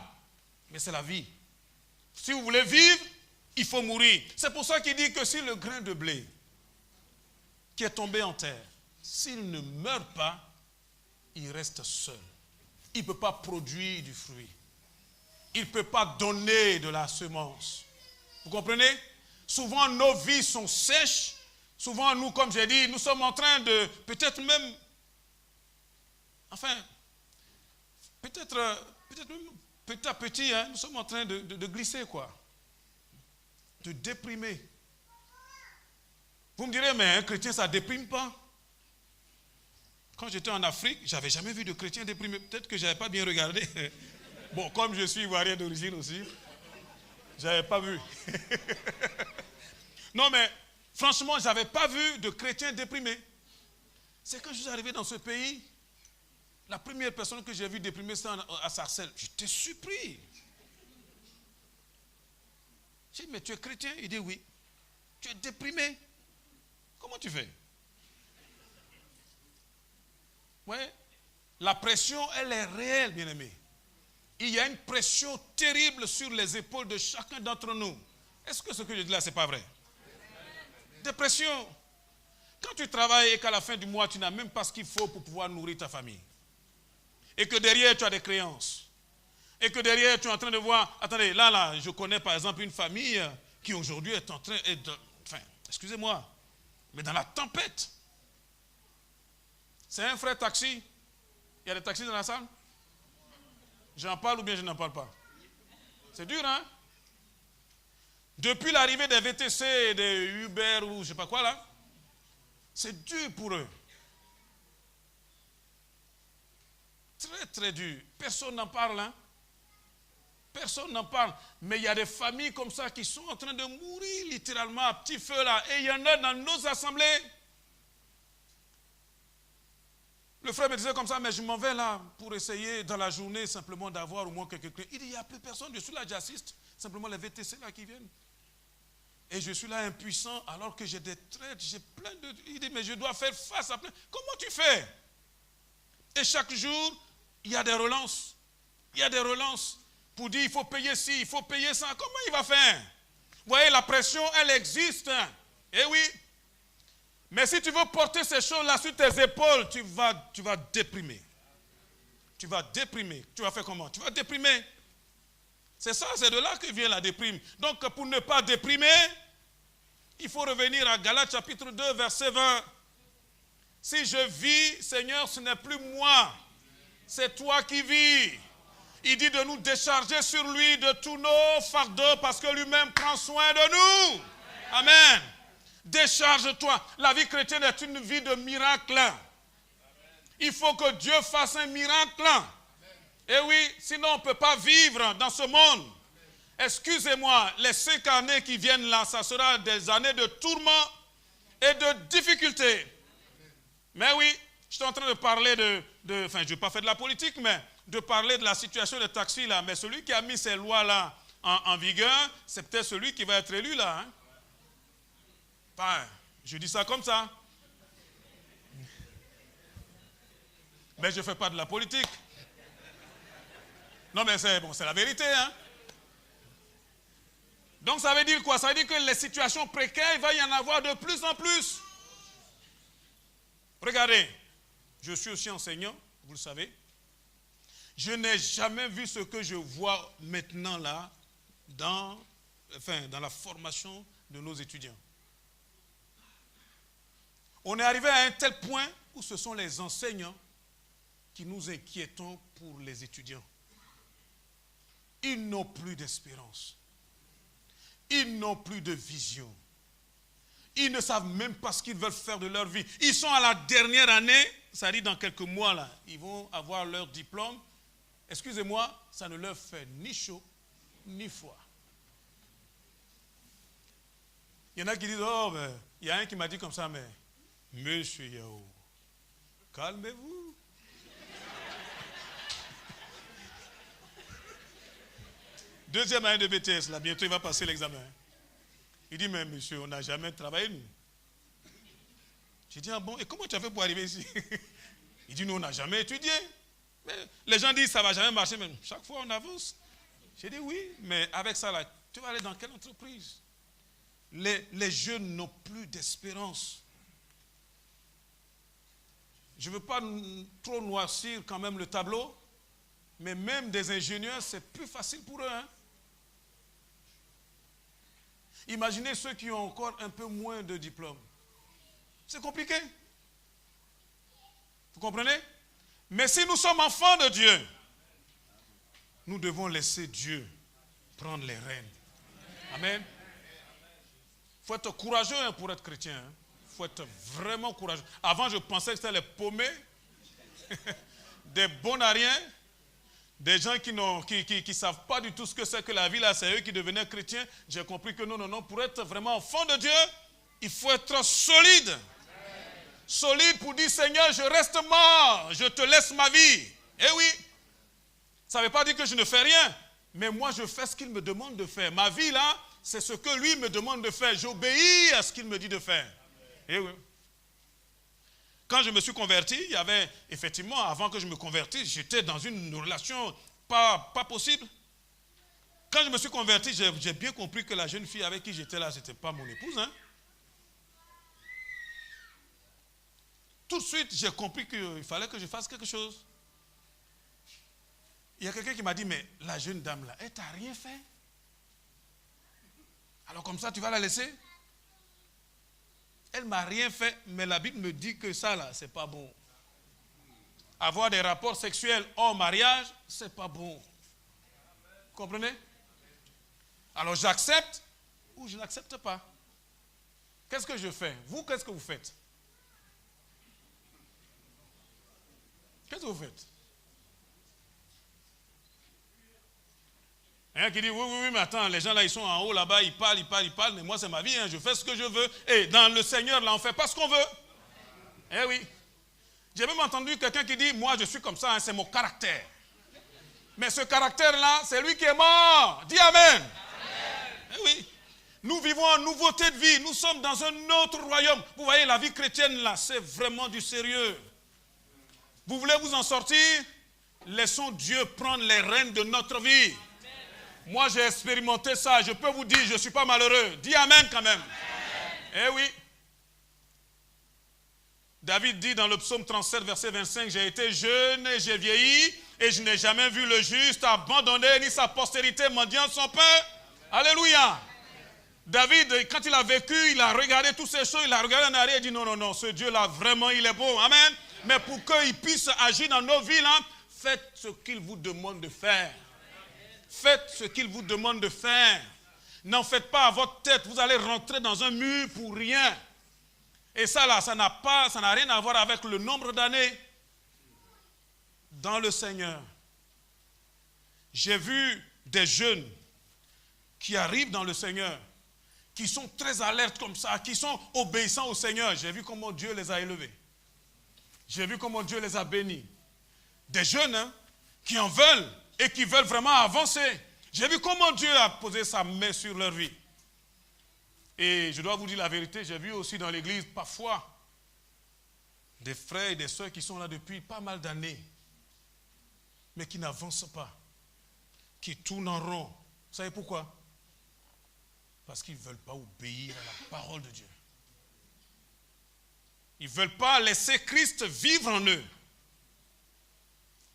Mais c'est la vie. Si vous voulez vivre, il faut mourir. C'est pour ça qu'il dit que si le grain de blé qui est tombé en terre, s'il ne meurt pas, il reste seul. Il ne peut pas produire du fruit. il ne peut pas donner de la semence. Vous comprenez? Souvent, nos vies sont sèches. Souvent, nous, comme j'ai dit, nous sommes en train de, peut-être même, enfin, peut-être même petit à petit, hein, nous sommes en train de glisser, quoi. De déprimer. Vous me direz, mais un chrétien, ça ne déprime pas. Quand j'étais en Afrique, je n'avais jamais vu de chrétien déprimé. Peut-être que je n'avais pas bien regardé. Bon, comme je suis ivoirien d'origine aussi, je n'avais pas vu. Non, mais franchement, je n'avais pas vu de chrétien déprimé. C'est quand je suis arrivé dans ce pays, la première personne que j'ai vue déprimée, c'était à Sarcelles. J'étais surpris. J'ai dit, mais tu es chrétien? Il dit oui. Tu es déprimé? Comment tu fais? Oui, la pression, elle est réelle, bien-aimé. Il y a une pression terrible sur les épaules de chacun d'entre nous. Est-ce que ce que je dis là, ce n'est pas vrai? Dépression. Quand tu travailles et qu'à la fin du mois, tu n'as même pas ce qu'il faut pour pouvoir nourrir ta famille. Et que derrière, tu as des créances. Et que derrière, tu es en train de voir... Attendez, là, je connais par exemple une famille qui aujourd'hui est en train... Enfin, excusez-moi, mais dans la tempête. C'est un frère taxi. Il y a des taxis dans la salle? J'en parle ou bien je n'en parle pas? C'est dur, hein? Depuis l'arrivée des VTC, des Uber ou je ne sais pas quoi là, c'est dur pour eux. Très très dur. Personne n'en parle, hein? Personne n'en parle. Mais il y a des familles comme ça qui sont en train de mourir littéralement à petit feu là. Et il y en a dans nos assemblées. Le frère me disait comme ça, mais je m'en vais là pour essayer dans la journée simplement d'avoir au moins quelques clients. Il dit, il n'y a plus personne, je suis là, j'assiste. Simplement les VTC là qui viennent. Et je suis là impuissant alors que j'ai des traites, j'ai plein de... Il dit, mais je dois faire face à plein... Comment tu fais? Et chaque jour, il y a des relances. Il y a des relances pour dire, il faut payer ci, il faut payer ça. Comment il va faire? Vous voyez, la pression, elle existe. Eh oui. Mais si tu veux porter ces choses-là sur tes épaules, tu vas déprimer. Tu vas déprimer. Tu vas faire comment? Tu vas déprimer. C'est ça, c'est de là que vient la déprime. Donc, pour ne pas déprimer, il faut revenir à Galates chapitre 2, verset 20. Si je vis, Seigneur, ce n'est plus moi, c'est toi qui vis. Il dit de nous décharger sur lui de tous nos fardeaux parce que lui-même prend soin de nous. Amen. Décharge-toi. La vie chrétienne est une vie de miracle. Il faut que Dieu fasse un miracle. Et oui, sinon on ne peut pas vivre dans ce monde. Excusez-moi, les 5 années qui viennent là, ça sera des années de tourments et de difficultés. Mais oui, je suis en train de parler enfin, je ne vais pas faire de la politique, mais de parler de la situation des taxis là. Mais celui qui a mis ces lois-là en vigueur, c'est peut-être celui qui va être élu là. Hein? Enfin, je dis ça comme ça. Mais je ne fais pas de la politique. Non, mais c'est bon, c'est la vérité. Hein? Donc ça veut dire quoi? Ça veut dire que les situations précaires, il va y en avoir de plus en plus. Regardez, je suis aussi enseignant, vous le savez. Je n'ai jamais vu ce que je vois maintenant là, dans la formation de nos étudiants. On est arrivé à un tel point où ce sont les enseignants qui nous inquiétons pour les étudiants. Ils n'ont plus d'espérance. Ils n'ont plus de vision. Ils ne savent même pas ce qu'ils veulent faire de leur vie. Ils sont à la dernière année, ça dit dans quelques mois là, ils vont avoir leur diplôme. Excusez-moi, ça ne leur fait ni chaud, ni froid. Il y en a qui disent, oh, ben, il y a un qui m'a dit comme ça, mais, Monsieur Yao, calmez-vous. Deuxième année de BTS, là, bientôt il va passer l'examen. Il dit, mais monsieur, on n'a jamais travaillé, nous. J'ai dit, ah bon, et comment tu as fait pour arriver ici? Il dit, nous, on n'a jamais étudié. Mais les gens disent, ça ne va jamais marcher, mais chaque fois, on avance. J'ai dit, oui, mais avec ça, là, tu vas aller dans quelle entreprise? Les jeunes n'ont plus d'espérance. Je ne veux pas trop noircir quand même le tableau, Mais même des ingénieurs, c'est plus facile pour eux. Hein? Imaginez ceux qui ont encore un peu moins de diplômes. C'est compliqué. Vous comprenez? Mais si nous sommes enfants de Dieu, nous devons laisser Dieu prendre les rênes. Amen. Il faut être courageux pour être chrétien. Il faut être vraiment courageux. Avant, je pensais que c'était les paumés, des bonariens, des gens qui ne savent pas du tout ce que c'est que la vie, là, c'est eux qui devenaient chrétiens. J'ai compris que non, pour être vraiment enfant de Dieu, il faut être solide. Solide pour dire, Seigneur, je reste mort, je te laisse ma vie. Eh oui, ça ne veut pas dire que je ne fais rien, mais moi, je fais ce qu'il me demande de faire. Ma vie, là, c'est ce que lui me demande de faire. J'obéis à ce qu'il me dit de faire. Eh oui. Quand je me suis converti, il y avait, effectivement, avant que je me convertisse, j'étais dans une relation pas possible. Quand je me suis converti, j'ai bien compris que la jeune fille avec qui j'étais là, ce n'était pas mon épouse. Hein. Tout de suite, j'ai compris qu'il fallait que je fasse quelque chose. Il y a quelqu'un qui m'a dit, mais la jeune dame là, elle t'a rien fait? Alors comme ça, tu vas la laisser? Elle ne m'a rien fait, mais la Bible me dit que ça là, c'est pas bon. Avoir des rapports sexuels hors mariage, c'est pas bon. Vous comprenez? Alors j'accepte ou je n'accepte pas. Qu'est-ce que je fais? Vous, qu'est-ce que vous faites? Qu'est-ce que vous faites? Un qui dit, oui, mais attends, les gens là, ils sont en haut là-bas, ils parlent, mais moi c'est ma vie, hein, je fais ce que je veux. Et dans le Seigneur, là, on ne fait pas ce qu'on veut. Eh oui. J'ai même entendu quelqu'un qui dit, moi je suis comme ça, hein, c'est mon caractère. Mais ce caractère-là, c'est lui qui est mort. Dis Amen. Eh oui. Nous vivons en nouveauté de vie, nous sommes dans un autre royaume. Vous voyez, la vie chrétienne là, c'est vraiment du sérieux. Vous voulez vous en sortir? Laissons Dieu prendre les rênes de notre vie. Moi, j'ai expérimenté ça. Je peux vous dire, je ne suis pas malheureux. Dis Amen quand même. Amen. Eh oui. David dit dans le psaume 37, verset 25, j'ai été jeune et j'ai vieilli et je n'ai jamais vu le juste abandonné ni sa postérité mendiant son pain. Alléluia. David, quand il a vécu, il a regardé toutes ces choses, il a regardé en arrière et dit non, ce Dieu-là, vraiment, il est beau. Amen. Mais pour qu'il puisse agir dans nos vies, là, faites ce qu'il vous demande de faire. Faites ce qu'il vous demande de faire. N'en faites pas à votre tête. Vous allez rentrer dans un mur pour rien. Et ça là, ça n'a rien à voir avec le nombre d'années dans le Seigneur. J'ai vu des jeunes qui arrivent dans le Seigneur, qui sont très alertes comme ça, qui sont obéissants au Seigneur. J'ai vu comment Dieu les a élevés. J'ai vu comment Dieu les a bénis. Des jeunes hein, qui en veulent et qui veulent vraiment avancer. J'ai vu comment Dieu a posé sa main sur leur vie. Et je dois vous dire la vérité, j'ai vu aussi dans l'église parfois des frères et des sœurs qui sont là depuis pas mal d'années, mais qui n'avancent pas, qui tournent en rond. Vous savez pourquoi? Parce qu'ils ne veulent pas obéir à la parole de Dieu. Ils ne veulent pas laisser Christ vivre en eux.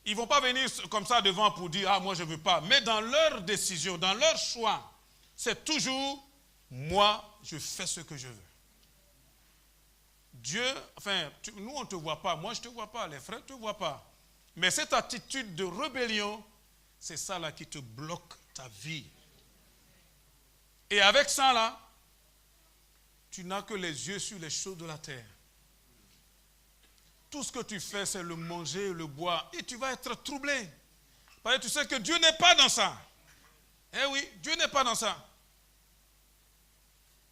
Ils ne vont pas venir comme ça devant pour dire « Ah, moi je ne veux pas ». Mais dans leur décision, dans leur choix, c'est toujours « Moi, je fais ce que je veux ». Dieu, enfin, nous on ne te voit pas, moi je ne te vois pas, les frères ne te voient pas. Mais cette attitude de rébellion, c'est ça là qui te bloque ta vie. Et avec ça là, tu n'as que les yeux sur les choses de la terre. Tout ce que tu fais, c'est le manger, le boire. Et tu vas être troublé. Parce que tu sais que Dieu n'est pas dans ça. Eh oui, Dieu n'est pas dans ça.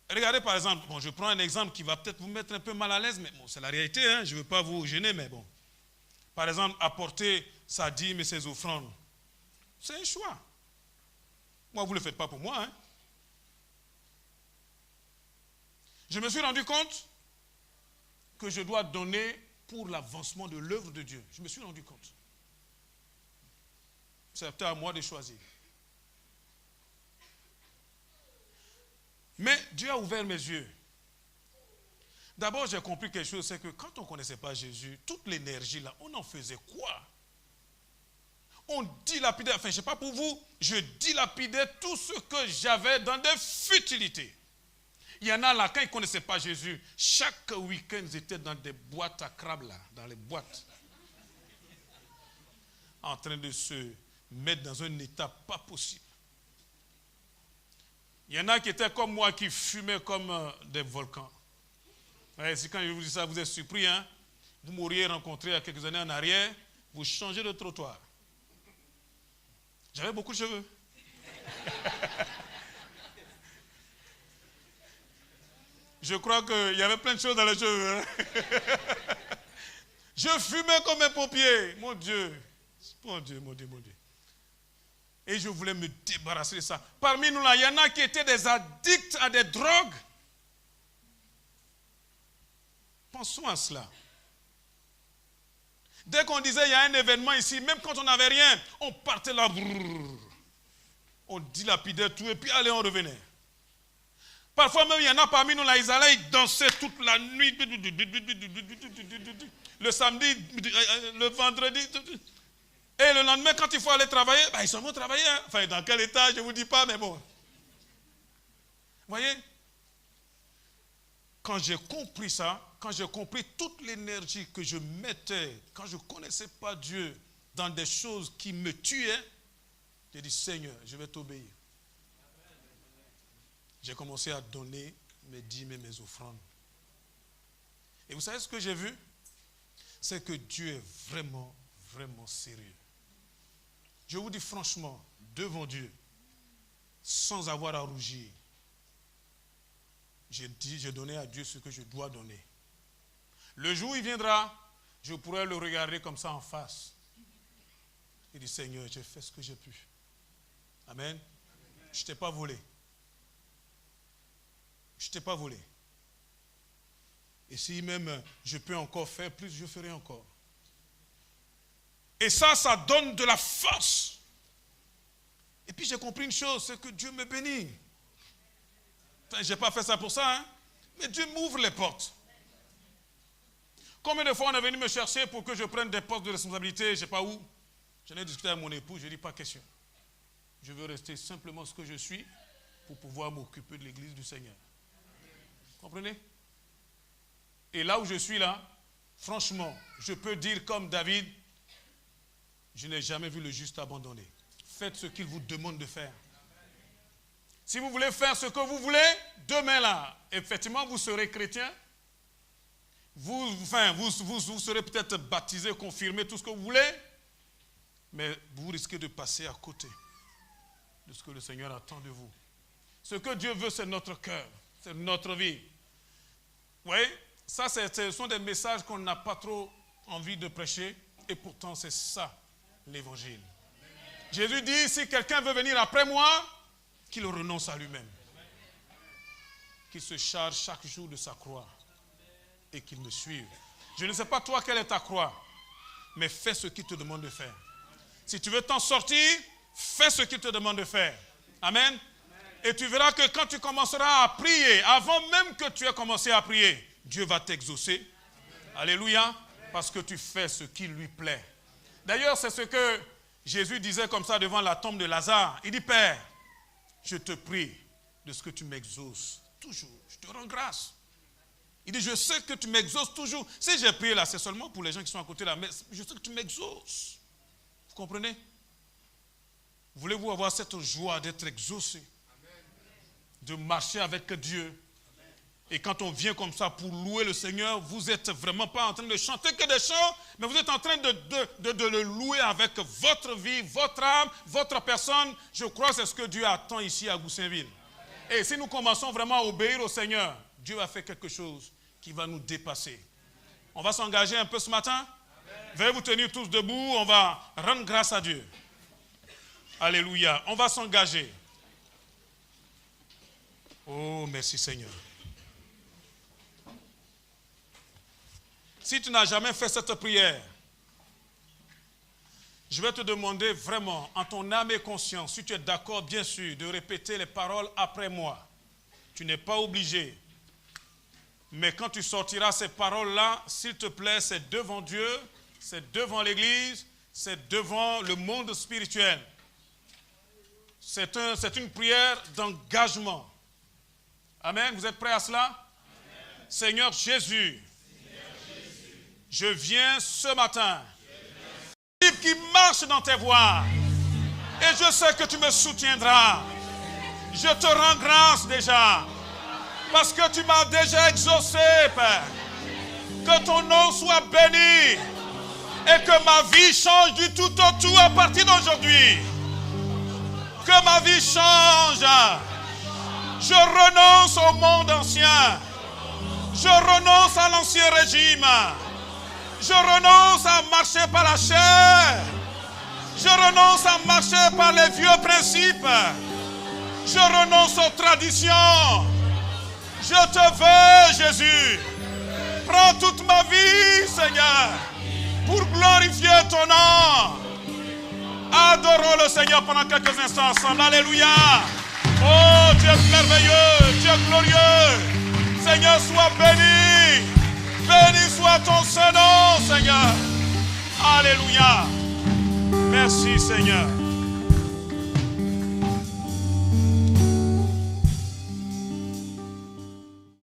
Regardez par exemple, bon, je prends un exemple qui va peut-être vous mettre un peu mal à l'aise, mais bon, c'est la réalité, hein, je ne veux pas vous gêner, mais bon. Par exemple, apporter sa dîme et ses offrandes. C'est un choix. Moi, vous ne le faites pas pour moi. Hein. Je me suis rendu compte que je dois donner pour l'avancement de l'œuvre de Dieu. Je me suis rendu compte. C'est à moi de choisir. Mais Dieu a ouvert mes yeux. D'abord, j'ai compris quelque chose, c'est que quand on ne connaissait pas Jésus, toute l'énergie là, on en faisait quoi? on dilapidait, enfin je ne sais pas pour vous, je dilapidais tout ce que j'avais dans des futilités. Il y en a là, quand ils ne connaissaient pas Jésus, chaque week-end, ils étaient dans des boîtes à crabes là, dans les boîtes, en train de se mettre dans un état pas possible. Il y en a qui étaient comme moi, qui fumaient comme des volcans. Ouais, si quand je vous dis ça, vous êtes surpris, hein? Vous m'auriez rencontré il y a quelques années en arrière, vous changez de trottoir. J'avais beaucoup de cheveux. Je crois qu'il y avait plein de choses dans les cheveux. Hein? Je fumais comme un pompier. Mon Dieu. Mon Dieu, mon Dieu, mon Dieu. Et je voulais me débarrasser de ça. Parmi nous là, il y en a qui étaient des addicts à des drogues. Pensons à cela. Dès qu'on disait il y a un événement ici, même quand on n'avait rien, on partait là, brrr, on dilapidait tout et puis allez, on revenait. Parfois même il y en a parmi nous là, ils allaient, ils dansaient toute la nuit, le samedi, le vendredi, et le lendemain quand il faut aller travailler, ils s'en vont travailler. Hein. Enfin, dans quel état, je ne vous dis pas, mais bon. Vous voyez? Quand j'ai compris ça, quand j'ai compris toute l'énergie que je mettais, quand je ne connaissais pas Dieu, dans des choses qui me tuaient, j'ai dit, Seigneur, je vais t'obéir. J'ai commencé à donner mes dîmes et mes offrandes. Et vous savez ce que j'ai vu? C'est que Dieu est vraiment, vraiment sérieux. Je vous dis franchement, devant Dieu, sans avoir à rougir, j'ai donné à Dieu ce que je dois donner. Le jour où il viendra, je pourrai le regarder comme ça en face. Il dit, Seigneur, j'ai fait ce que j'ai pu. Amen. Je ne t'ai pas volé. Je ne t'ai pas volé. Et si même je peux encore faire plus, je ferai encore. Et ça donne de la force. Et puis j'ai compris une chose, c'est que Dieu me bénit. Enfin, je n'ai pas fait ça pour ça, hein? Mais Dieu m'ouvre les portes. Combien de fois on est venu me chercher pour que je prenne des postes de responsabilité, je ne sais pas où. J'en ai discuté avec mon époux, je lui ai dit pas question. Je veux rester simplement ce que je suis pour pouvoir m'occuper de l'église du Seigneur. Vous comprenez? Et là où je suis là, franchement, je peux dire comme David, je n'ai jamais vu le juste abandonné. Faites ce qu'il vous demande de faire. Si vous voulez faire ce que vous voulez, demain là, effectivement, vous serez chrétien. Vous serez peut-être baptisé, confirmé, tout ce que vous voulez. Mais vous risquez de passer à côté de ce que le Seigneur attend de vous. Ce que Dieu veut, c'est notre cœur, c'est notre vie. Vous voyez, ça, ce sont des messages qu'on n'a pas trop envie de prêcher. Et pourtant, c'est ça, l'évangile. Jésus dit, si quelqu'un veut venir après moi, qu'il renonce à lui-même. Qu'il se charge chaque jour de sa croix. Et qu'il me suive. Je ne sais pas toi quelle est ta croix, mais fais ce qu'il te demande de faire. Si tu veux t'en sortir, fais ce qu'il te demande de faire. Amen. Et tu verras que quand tu commenceras à prier, avant même que tu aies commencé à prier, Dieu va t'exaucer. Alléluia. Parce que tu fais ce qui lui plaît. D'ailleurs, c'est ce que Jésus disait comme ça devant la tombe de Lazare. Il dit, Père, je te prie de ce que tu m'exauces toujours. Je te rends grâce. Il dit, je sais que tu m'exauces toujours. Si j'ai prié là, c'est seulement pour les gens qui sont à côté là, mais je sais que tu m'exauces. Vous comprenez? Voulez-vous avoir cette joie d'être exaucé? De marcher avec Dieu? Et quand on vient comme ça pour louer le Seigneur, vous n'êtes vraiment pas en train de chanter que des chants, mais vous êtes en train de le louer avec votre vie, votre âme, votre personne. Je crois que c'est ce que Dieu attend ici à Goussainville. Et si nous commençons vraiment à obéir au Seigneur, Dieu va faire quelque chose qui va nous dépasser. On va s'engager un peu ce matin. Veuillez vous tenir tous debout. On va rendre grâce à Dieu. Alléluia. On va s'engager. Oh, merci Seigneur. Si tu n'as jamais fait cette prière, je vais te demander vraiment, en ton âme et conscience, si tu es d'accord, bien sûr, de répéter les paroles après moi. Tu n'es pas obligé. Mais quand tu sortiras ces paroles-là, s'il te plaît, c'est devant Dieu, c'est devant l'Église, c'est devant le monde spirituel. C'est une prière d'engagement. Amen. Vous êtes prêts à cela? Amen. Seigneur Jésus, je viens ce matin. Qui marche dans tes voies. Et je sais que tu me soutiendras. Je te rends grâce déjà. Parce que tu m'as déjà exaucé, Père. Que ton nom soit béni. Et que ma vie change du tout au tout à partir d'aujourd'hui. Que ma vie change. Je renonce au monde ancien. Je renonce à l'ancien régime. Je renonce à marcher par la chair. Je renonce à marcher par les vieux principes. Je renonce aux traditions. Je te veux, Jésus. Prends toute ma vie, Seigneur, pour glorifier ton nom. Adorons le Seigneur pendant quelques instants ensemble. Alléluia. Oh, Dieu merveilleux, Dieu glorieux. Seigneur, sois béni. Béni soit ton Saint-Nom, Seigneur. Alléluia. Merci, Seigneur.